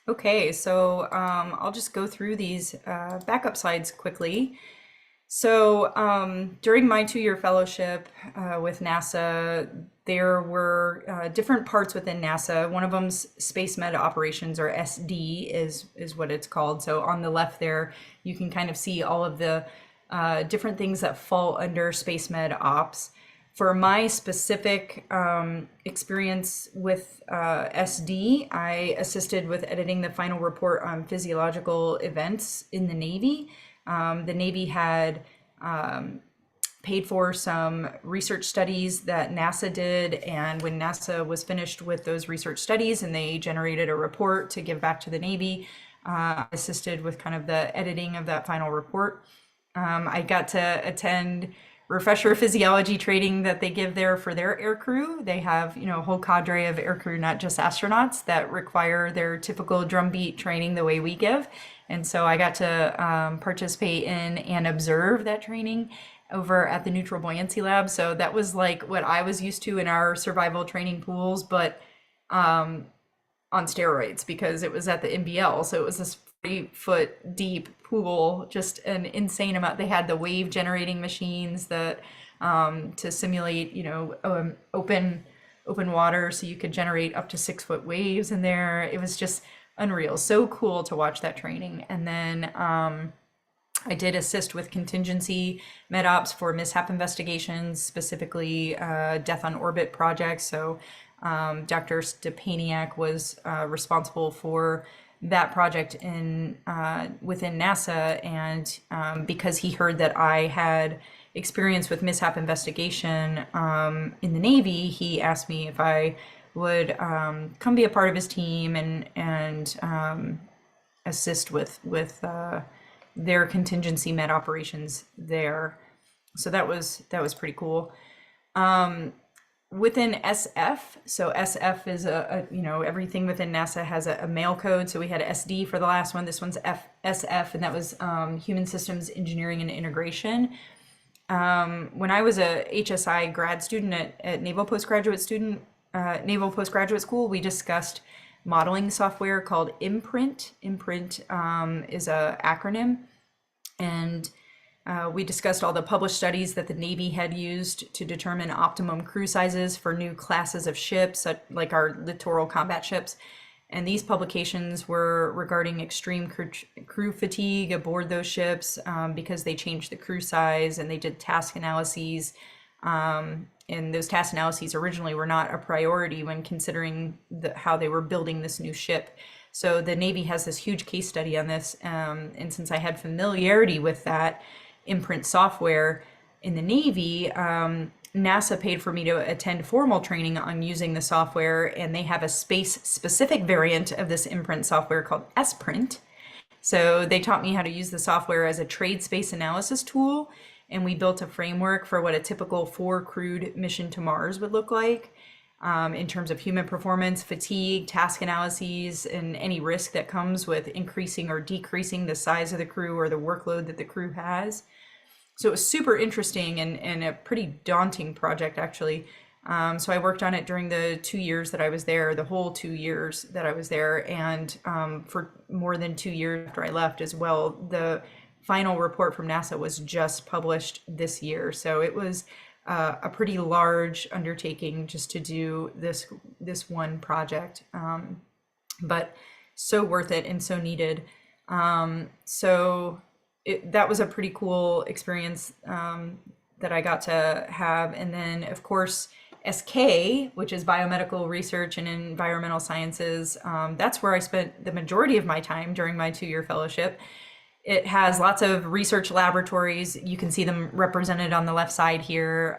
Okay, so I'll just go through these backup slides quickly. So during my 2-year fellowship with NASA, there were different parts within NASA. One of them's Space Med Operations, or SD, is what it's called. So on the left there, you can kind of see all of the different things that fall under Space Med Ops. For my specific experience with SD, I assisted with editing the final report on physiological events in the Navy. The Navy had paid for some research studies that NASA did, and when NASA was finished with those research studies and they generated a report to give back to the Navy, I assisted with kind of the editing of that final report. I got to attend refresher physiology training that they give there for their air crew. They have, a whole cadre of air crew, not just astronauts, that require their typical drumbeat training the way we give. And so I got to participate in and observe that training over at the neutral buoyancy lab. So that was like what I was used to in our survival training pools, but on steroids, because it was at the NBL. So it was this 40-foot deep pool, just an insane amount. They had the wave generating machines that to simulate, open water, so you could generate up to 6-foot waves in there. It was just unreal. So cool to watch that training. And then I did assist with contingency med ops for mishap investigations, specifically death on orbit projects. So Dr. Stepaniak was responsible for that project in within NASA, and because he heard that I had experience with mishap investigation in the Navy, he asked me if I would come be a part of his team and assist with their contingency med operations there. So that was pretty cool. Within SF, so SF is everything within NASA has a mail code. So we had SD for the last one. This one's SF, and that was Human Systems Engineering and Integration. When I was a HSI grad student at Naval Postgraduate School, we discussed modeling software called Imprint. Imprint is a acronym, and we discussed all the published studies that the Navy had used to determine optimum crew sizes for new classes of ships, like our littoral combat ships. And these publications were regarding extreme crew fatigue aboard those ships because they changed the crew size and they did task analyses. And those task analyses originally were not a priority when considering how they were building this new ship. So the Navy has this huge case study on this. And since I had familiarity with that Imprint software in the Navy, NASA paid for me to attend formal training on using the software, and they have a space-specific variant of this Imprint software called S-Print. So they taught me how to use the software as a trade space analysis tool, and we built a framework for what a typical 4-crewed mission to Mars would look like in terms of human performance, fatigue, task analyses, and any risk that comes with increasing or decreasing the size of the crew or the workload that the crew has. So it was super interesting and a pretty daunting project, actually. So I worked on it during the 2 years that I was there, the whole 2 years that I was there, and for more than 2 years after I left as well. The final report from NASA was just published this year, so it was a pretty large undertaking just to do this one project, but so worth it and so needed. That was a pretty cool experience that I got to have. And then, of course, SK, which is biomedical research and environmental sciences, that's where I spent the majority of my time during my 2-year fellowship. It has lots of research laboratories. You can see them represented on the left side here.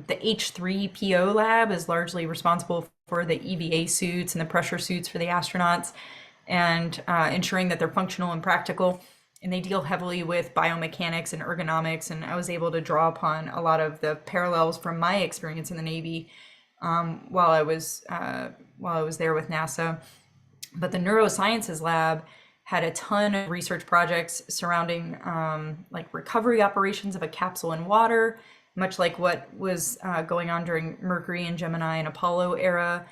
The H3PO lab is largely responsible for the EVA suits and the pressure suits for the astronauts, and ensuring that they're functional and practical. And they deal heavily with biomechanics and ergonomics. And I was able to draw upon a lot of the parallels from my experience in the Navy while I was there with NASA. But the neurosciences lab had a ton of research projects surrounding like recovery operations of a capsule in water, much like what was going on during Mercury and Gemini and Apollo era.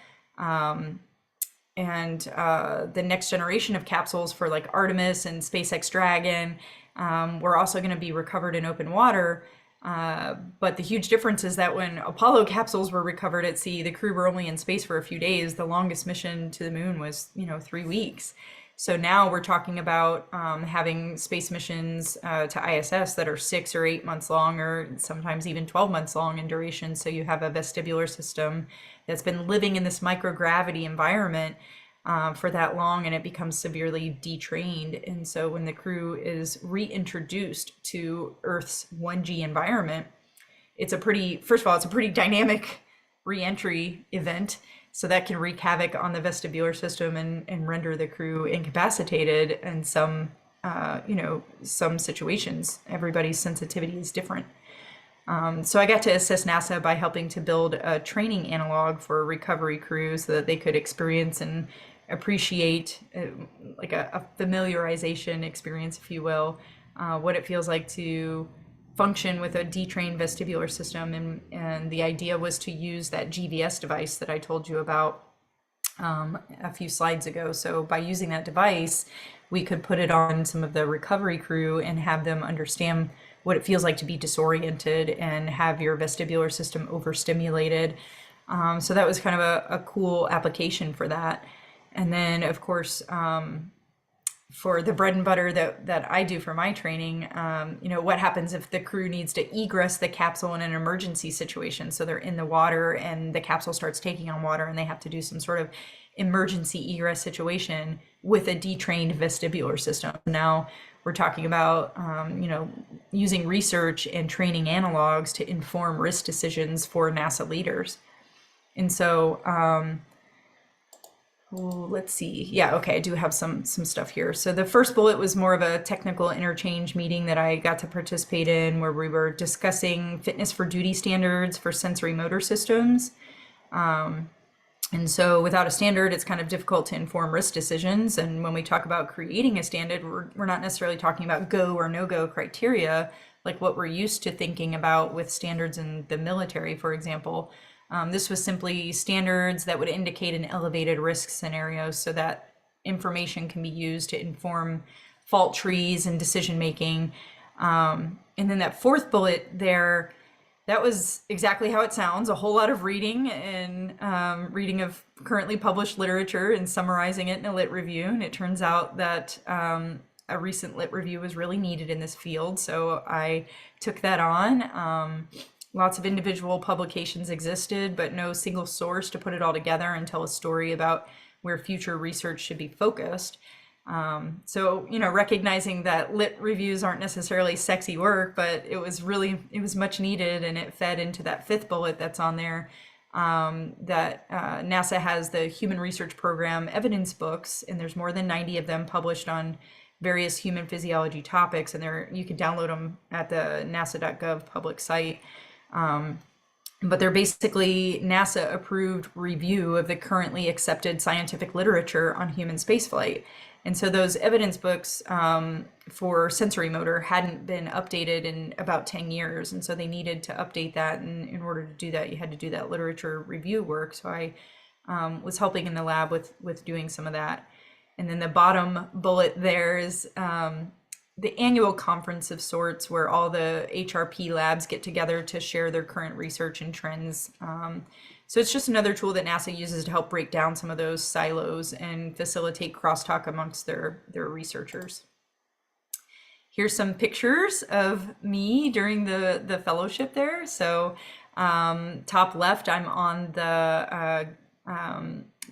the next generation of capsules for like Artemis and SpaceX Dragon were also going to be recovered in open water. But the huge difference is that when Apollo capsules were recovered at sea, the crew were only in space for a few days. The longest mission to the moon was, 3 weeks. So now we're talking about having space missions to ISS that are 6 or 8 months long, or sometimes even 12 months long in duration. So you have a vestibular system that's been living in this microgravity environment for that long, and it becomes severely detrained. And so when the crew is reintroduced to Earth's 1G environment, first of all, it's a pretty dynamic reentry event. So that can wreak havoc on the vestibular system and render the crew incapacitated in some situations. Everybody's sensitivity is different. So I got to assist NASA by helping to build a training analog for recovery crews so that they could experience and appreciate like a familiarization experience, if you will, what it feels like to function with a detrained vestibular system. And the idea was to use that GVS device that I told you about a few slides ago. So by using that device, we could put it on some of the recovery crew and have them understand what it feels like to be disoriented and have your vestibular system overstimulated. So that was kind of a cool application for that. And then, of course, for the bread and butter that I do for my training, what happens if the crew needs to egress the capsule in an emergency situation? So they're in the water and the capsule starts taking on water and they have to do some sort of emergency egress situation with a detrained vestibular system. Now we're talking about, using research and training analogs to inform risk decisions for NASA leaders. And so, let's see. Yeah, okay, I do have some stuff here. So the first bullet was more of a technical interchange meeting that I got to participate in, where we were discussing fitness for duty standards for sensory motor systems. And so without a standard, it's kind of difficult to inform risk decisions. And when we talk about creating a standard, we're not necessarily talking about go or no-go criteria, like what we're used to thinking about with standards in the military, for example. This was simply standards that would indicate an elevated risk scenario so that information can be used to inform fault trees and decision making. And then that fourth bullet there, that was exactly how it sounds, a whole lot of reading and reading of currently published literature and summarizing it in a lit review. And it turns out that a recent lit review was really needed in this field. So I took that on. Lots of individual publications existed, but no single source to put it all together and tell a story about where future research should be focused. So, recognizing that lit reviews aren't necessarily sexy work, but it was much needed, and it fed into that fifth bullet that's on there, that NASA has the Human Research Program evidence books, and there's more than 90 of them published on various human physiology topics, and you can download them at the nasa.gov public site. But they're basically NASA approved review of the currently accepted scientific literature on human spaceflight. And so those evidence books for sensory motor hadn't been updated in about 10 years. And so they needed to update that. And in order to do that, you had to do that literature review work. So I was helping in the lab with doing some of that. And then the bottom bullet there is the annual conference of sorts where all the HRP labs get together to share their current research and trends. So it's just another tool that NASA uses to help break down some of those silos and facilitate crosstalk amongst their researchers. Here's some pictures of me during the fellowship there. So top left, I'm on the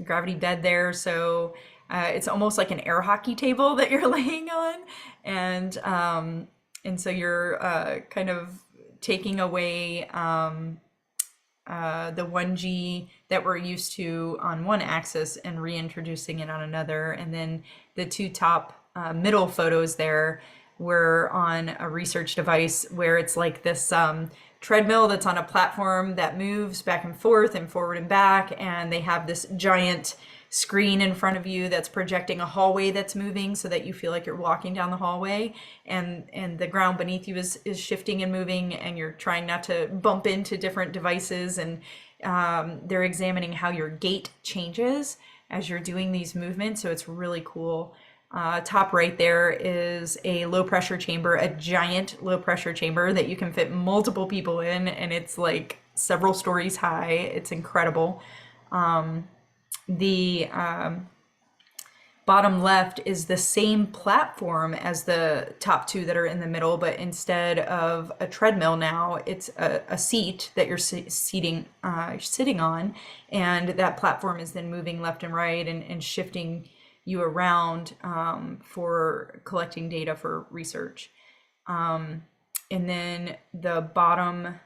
gravity bed there. So it's almost like an air hockey table that you're laying on. And so you're kind of taking away the 1G that we're used to on one axis and reintroducing it on another. And then the two top middle photos there were on a research device where it's like this treadmill that's on a platform that moves back and forth and forward and back. And they have this giant screen in front of you that's projecting a hallway that's moving so that you feel like you're walking down the hallway, and the ground beneath you is shifting and moving, and you're trying not to bump into different devices, and they're examining how your gait changes as you're doing these movements. So it's really cool. Top right there is a low pressure chamber, a giant low pressure chamber that you can fit multiple people in, and it's like several stories high. It's incredible. The bottom left is the same platform as the top two that are in the middle, but instead of a treadmill now, it's a seat that you're sitting on, and that platform is then moving left and right and shifting you around for collecting data for research. And then the bottom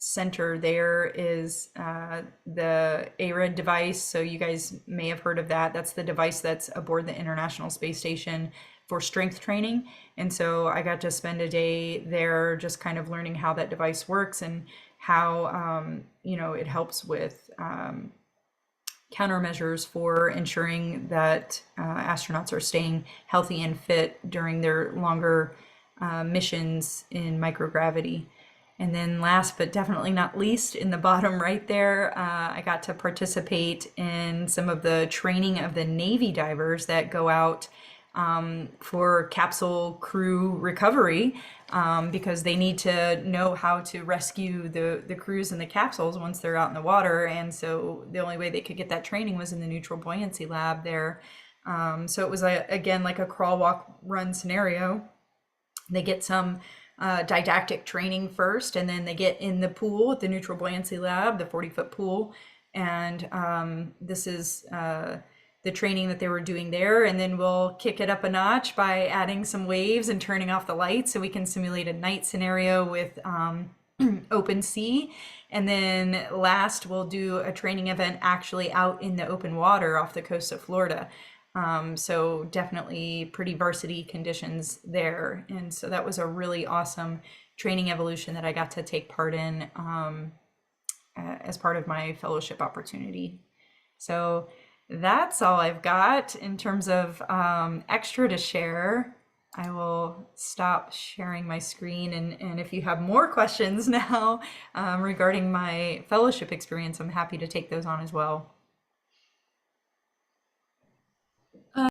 center there is the ARID device. So you guys may have heard of that. That's the device that's aboard the International Space Station for strength training. And so I got to spend a day there just kind of learning how that device works and how, it helps with countermeasures for ensuring that astronauts are staying healthy and fit during their longer missions in microgravity. And then last but definitely not least, in the bottom right there, I got to participate in some of the training of the Navy divers that go out for capsule crew recovery, because they need to know how to rescue the crews in the capsules once they're out in the water. And so the only way they could get that training was in the neutral buoyancy lab there. So it was, again, like a crawl, walk, run scenario. They get some didactic training first, and then they get in the pool at the neutral buoyancy lab, the 40-foot pool. And this is the training that they were doing there. And then we'll kick it up a notch by adding some waves and turning off the lights so we can simulate a night scenario with open sea. And then last, we'll do a training event actually out in the open water off the coast of Florida. So definitely pretty varsity conditions there. And so that was a really awesome training evolution that I got to take part in as part of my fellowship opportunity. So that's all I've got in terms of extra to share. I will stop sharing my screen, and if you have more questions now regarding my fellowship experience, I'm happy to take those on as well.